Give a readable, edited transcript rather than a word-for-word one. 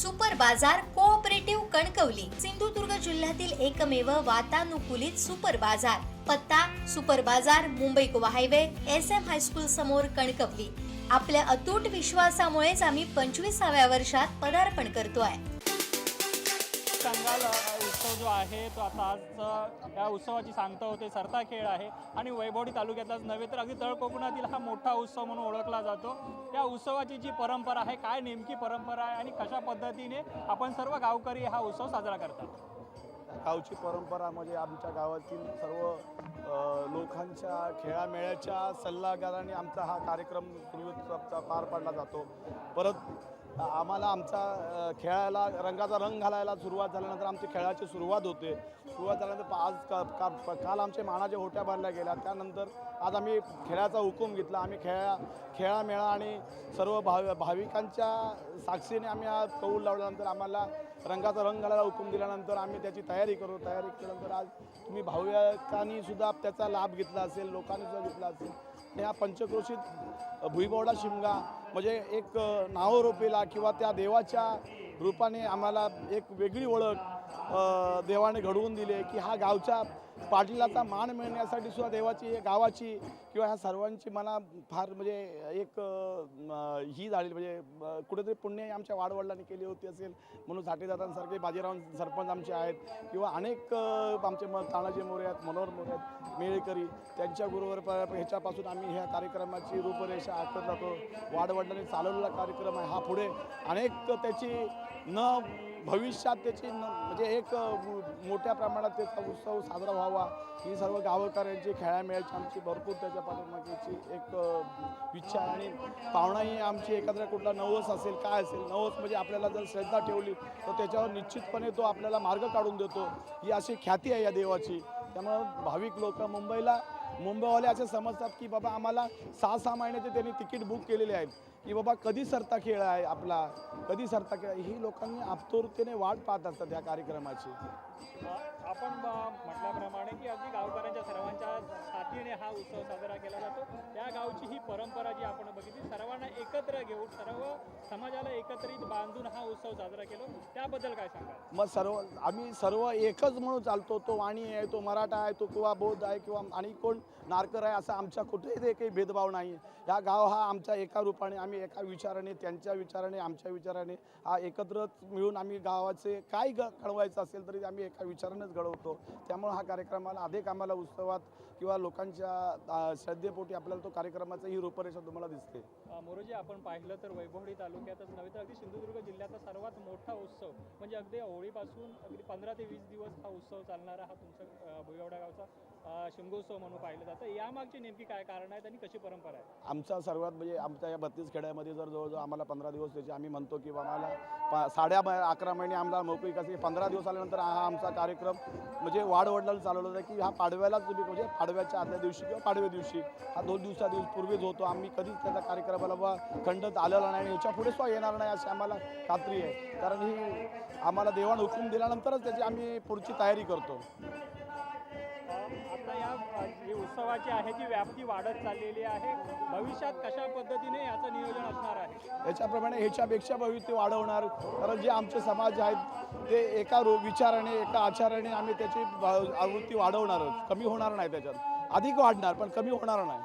Super बाजार cooperative Kankavli Sindhudurg जिल्ह्यातील एकमेव वातानुकूलित सुपर बाजार। पत्ता सुपर बाजार Mumbai Goa highway SM high school समोर कणकवली। आपल्या अतूट विश्वासामुळेच आम्ही 25व्या वर्षात पदार्पण करतोय। कंगाल उत्सव जो आहे तो आता आज या उत्सवाची सांगता होते सरता खेळ आहे आणि वैभवडी तालुक्यातलाच नव्हे तर अगदी तळ कोकणातील हा मोठा उत्सव म्हणून ओळखला जातो। या उत्सवाची जी परंपरा आहे, काय नेमकी परंपरा आहे आणि कशा पद्धतीने आपण सर्व गावकरी हा उत्सव साजरा करतात। गावची परंपरा म्हणजे आमच्या गावातील सर्व लोकांच्या खेळामेळ्याच्या सल्लागाराने आमचा हा कार्यक्रम पार पाडला जातो। परत आम्हाला आमचा खेळायला रंगाचा रंग घालायला सुरुवात झाल्यानंतर आमची खेळाची सुरुवात होते। सुरुवात झाल्यानंतर काल आमचे मानाच्या होट्या बांधल्या गेल्या, त्यानंतर आज आम्ही खेळाचा हुकूम घेतला। आम्ही खेळामेळा आणि सर्व भाविकांच्या साक्षीने आम्ही आज कौल लावल्यानंतर आम्हाला रंगाचा रंग घालायला हुकूम दिल्यानंतर आम्ही त्याची तयारी करू। तयारी केल्यानंतर आज तुम्ही भाविकांनी सुद्धा त्याचा लाभ घेतला असेल, लोकांनी सुद्धा घेतला असेल। आणि हा पंचक्रोशीत भुईबवडा शिमगा म्हणजे एक नावरूपीला किंवा त्या देवाच्या रूपाने आम्हाला एक वेगळी ओळख देवाने घडवून दिली आहे की हा गावच्या पाटलाचा मान मिळण्यासाठी सुद्धा देवाची गावाची किंवा ह्या सर्वांची मला फार म्हणजे एक ही झाली, म्हणजे कुठेतरी पुण्य आमच्या वाडवडिलांनी केली होती असेल म्हणून साठेदादांसारखे बाजीराव सरपंच आमचे आहेत किंवा अनेक आमचे तानाजी मोरे आहेत, मनोहर मोरे आहेत, मेळकरी, त्यांच्या गुरुवर ह्याच्यापासून आम्ही ह्या कार्यक्रमाची रूपरेषा आखत जातो। वाडवडिलांनी चालवलेला कार्यक्रम आहे हा, पुढे अनेक त्याची भविष्यात त्याची म्हणजे एक मोठ्या प्रमाणात त्याचा उत्सव साजरा व्हावा ही सर्व गावकऱ्यांची खेळामेळ्याची आमची भरपूर त्याच्या पाठीमागेची एक इच्छा आहे। आणि पाहुणाही आमची एकत्र कुठला नवस असेल काय असेल, नवस म्हणजे आपल्याला जर श्रद्धा ठेवली तर त्याच्यावर निश्चितपणे तो आपल्याला मार्ग काढून देतो, ही अशी ख्याती आहे या देवाची। त्यामुळं भाविक लोक मुंबईवाले असे समजतात की बाबा आम्हाला 6-6 महिन्याचे त्यांनी तिकीट बुक केलेले आहेत की बाबा कधी सरता खेळ आहे आपला, कधी सरता खेळ, ही लोकांनी आतुरतेने वाट पाहत असतात या कार्यक्रमाची। आपण म्हटल्याप्रमाणे की अगदी गावकऱ्यांच्या सर्वांच्या साथीने हा उत्सव साजरा केला जातो। त्या गावची ही परंपरा जी आपण बघितली, सर्वांना एकत्र घेऊन सर्व समाजाला एकत्रित बांधून हा उत्सव साजरा केला, त्याबद्दल काय सांगाल? मग आम्ही सर्व एकच म्हणून चालतो। तो वाणी आहे, तो मराठा आहे, तो किंवा बौद्ध आहे किंवा आणि कोण नारकर आहे, असं आमच्या कुठेही काही भेदभाव नाही। हा गाव हा आमच्या एका रूपाने, आम्ही एका विचाराने, त्यांच्या विचाराने, आमच्या विचाराने हा एकत्र मिळून आम्ही गावाचे काय घडवायचं असेल तरी आम्ही एका विचारानेच घडवतो। त्यामुळे हा कार्यक्रमाला अधिक आम्हाला उत्सवात किंवा लोकांच्या श्रद्धेपोटी आपल्याला तो कार्यक्रमाचा ही रूपरेषा तुम्हाला दिसते। मोरोजी, आपण पाहिलं तर वैभवडी तालुक्यातच नव्हे तर अगदी सिंधुदुर्ग जिल्ह्याचा सर्वात मोठा उत्सव म्हणजे अगदी होळीपासून अगदी 15 ते 20 दिवस हा उत्सव चालणारा हा तुमचा भुईबवडा गावचा शिमगोत्सव म्हणून पाहिलं जातं। यामागची नेमकी काय कारण आहेत आणि कशी परंपरा आहे? आमचा सर्वात म्हणजे आमच्या या 32 खेड्यामध्ये जवळजवळ आम्हाला 15 दिवस त्याचे आम्ही म्हणतो की आम्हाला 11.5 महिने आम्हाला मोकळीक असते। 15 दिवस आल्यानंतर हा आमचा कार्यक्रम म्हणजे वाडवडिलांनी चालवला होता की हा पाडव्यालाच तुम्ही म्हणजे पाडव्याच्या आदल्या दिवशी किंवा पाडव्या दिवशी हा 2 दिवसापूर्वीच होतो। आम्ही कधीच त्याचा कार्यक्रमाला खंडत आलेला नाही, ह्याच्या पुढे सुद्धा येणार नाही अशी आम्हाला खात्री आहे, कारण ही आम्हाला देवाने हुकूम दिल्यानंतरच त्याची आम्ही पुढची तयारी करतो। आता या जी उत्सवाची आहे ती व्याप्ती वाढत चाललेली आहे, भविष्यात कशा पद्धतीने याचं नियोजन असणार आहे? याच्याप्रमाणे ह्याच्यापेक्षा भविष्य वाढवणार, कारण जे आमचे समाज आहेत ते एका विचाराने, एका आचाराने आम्ही त्याची आवृत्ती वाढवणारच, कमी होणार नाही, त्याच्यात अधिक वाढणार पण कमी होणार नाही।